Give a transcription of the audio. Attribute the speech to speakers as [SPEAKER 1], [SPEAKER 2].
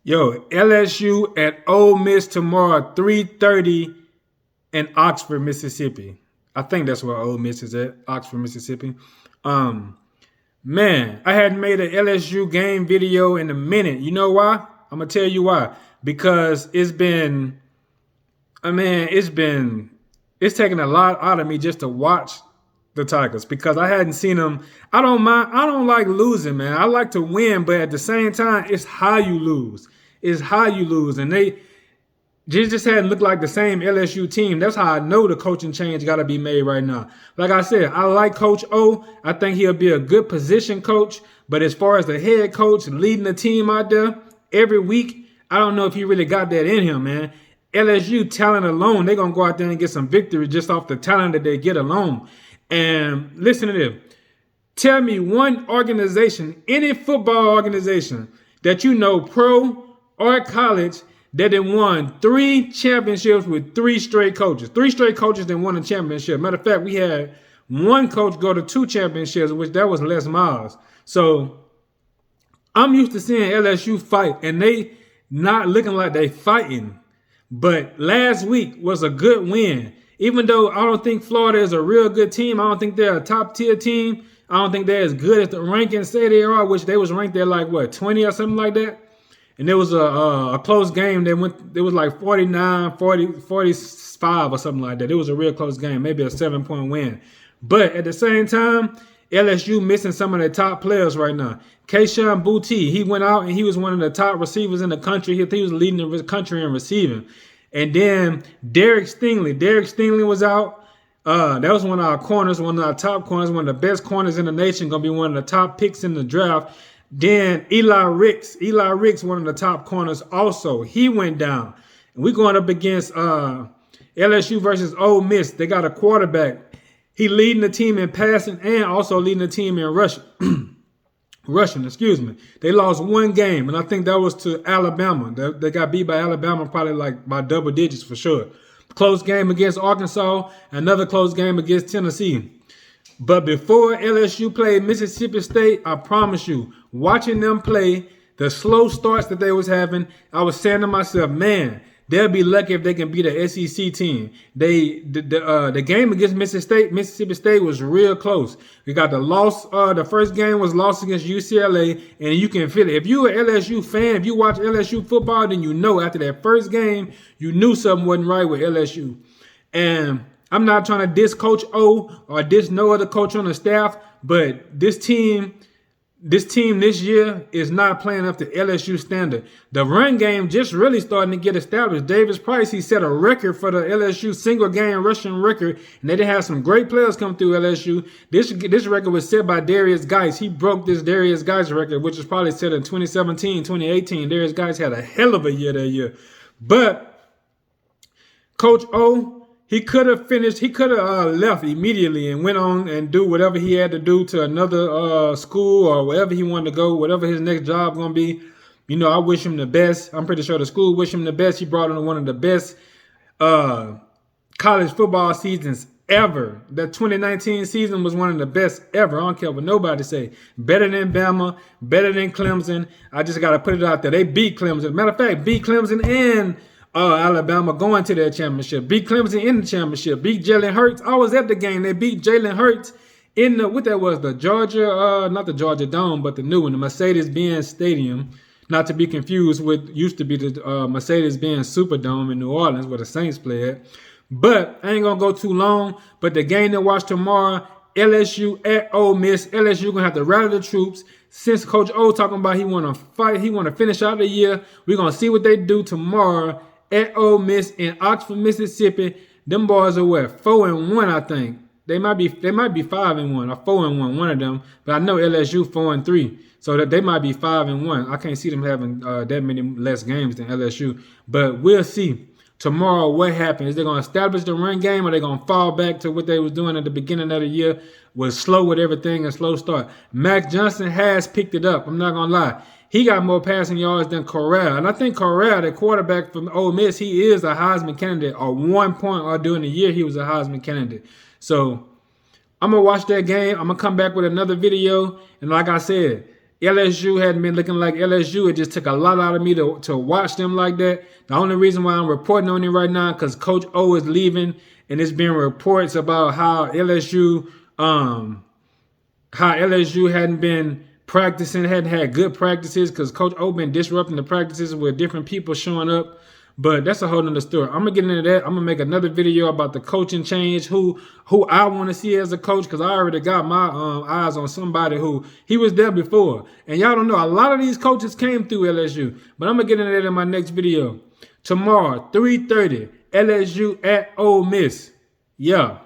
[SPEAKER 1] Yo, LSU at Ole Miss tomorrow, 3:30 in Oxford, Mississippi. I think that's where Ole Miss is at, Oxford, Mississippi. Um, Man, I hadn't made an LSU game video in a minute. You know why? I'm gonna tell you why. Because it's taken a lot out of me just to watch the Tigers because I hadn't seen them. I don't mind. I don't like losing, man. I like to win, but at the same time, it's how you lose. It's how you lose, and they just hadn't looked like the same LSU team. That's how I know the coaching change got to be made right now. Like I said, I like Coach O. I think he'll be a good position coach. But as far as the head coach leading the team out there every week, I don't know if he really got that in him, man. LSU talent alone, they're going to go out there and get some victory just off the talent that they get alone. And listen to this. Tell me one organization, any football organization that you know, pro or college, that they won 3 championships with 3 straight coaches. 3 straight coaches that won a championship. Matter of fact, we had one coach go to 2 championships, which that was Les Miles. So I'm used to seeing LSU fight, and they not looking like they fighting. But last week was a good win. Even though I don't think Florida is a real good team, I don't think they're a top-tier team. I don't think they're as good as the rankings say they are, which they was ranked there like, 20 or something like that? And there was a close game. It was like 49, 45 or something like that. It was a real close game, maybe a 7-point win. But at the same time, LSU missing some of their top players right now. Kayshon Boutte, he went out and he was one of the top receivers in the country. He was leading the country in receiving. And then Derek Stingley was out. That was one of our corners, one of our top corners, one of the best corners in the nation, going to be one of the top picks in the draft. Then Eli Ricks, one of the top corners also, he went down. And we're going up against LSU versus Ole Miss. They got a quarterback. He leading the team in passing and also leading the team in rushing. They lost one game, and I think that was to Alabama. They got beat by Alabama probably like by double digits for sure. Close game against Arkansas, another close game against Tennessee. But before LSU played Mississippi State, I promise you, watching them play, the slow starts that they was having, I was saying to myself, man, they'll be lucky if they can beat an SEC team. The game against Mississippi State was real close. We got the loss. The first game was lost against UCLA, and you can feel it. If you're an LSU fan, if you watch LSU football, then you know after that first game, you knew something wasn't right with LSU. And I'm not trying to diss Coach O or diss no other coach on the staff, but this team this year is not playing up to LSU standard. The run game just really starting to get established. Davis Price, he set a record for the LSU single game rushing record, and they did have some great players come through LSU. This record was set by Darius Geis. He broke this Darius Geis record, which was probably set in 2017, 2018. Darius Geis had a hell of a year that year. But Coach O, he could have left immediately and went on and do whatever he had to do to another school or wherever he wanted to go, whatever his next job going to be. You know, I wish him the best. I'm pretty sure the school wish him the best. He brought in one of the best college football seasons ever. That 2019 season was one of the best ever. I don't care what nobody say. Better than Bama, better than Clemson. I just got to put it out there. They beat Clemson. Matter of fact, beat Clemson and Alabama going to their championship. Beat Clemson in the championship. Beat Jalen Hurts. I was at the game. They beat Jalen Hurts in the Georgia, not the Georgia Dome, but the new one, the Mercedes-Benz Stadium. Not to be confused with used to be the Mercedes-Benz Superdome in New Orleans where the Saints play at. But I ain't going to go too long. But the game to watch tomorrow, LSU at Ole Miss. LSU going to have to rally the troops. Since Coach O talking about he want to fight, he want to finish out the year, we're going to see what they do tomorrow at Ole Miss in Oxford, Mississippi. Them boys are what, 4-1, I think. They might be 5-1 or 4-1, one of them. But I know LSU 4-3, so that they might be 5-1. I can't see them having that many less games than LSU. But we'll see tomorrow what happens. Is they going to establish the run game, or they going to fall back to what they was doing at the beginning of the year, was slow with everything and slow start. Mac Johnson has picked it up. I'm not going to lie. He got more passing yards than Corral. And I think Corral, the quarterback from Ole Miss, he is a Heisman candidate. Or 1 point or during the year, he was a Heisman candidate. So I'm going to watch that game. I'm going to come back with another video. And like I said, LSU hadn't been looking like LSU. It just took a lot out of me to watch them like that. The only reason why I'm reporting on it right now because Coach O is leaving, and it's been reports about how LSU hadn't been practicing, hadn't had good practices because Coach O been disrupting the practices with different people showing up. But that's a whole nother story. I'm gonna get into that. I'm gonna make another video about the coaching change, who I want to see as a coach, because I already got my eyes on somebody who he was there before. And y'all don't know, a lot of these coaches came through LSU. But I'm gonna get into that in my next video. Tomorrow, 3:30, LSU at Ole Miss. Yeah.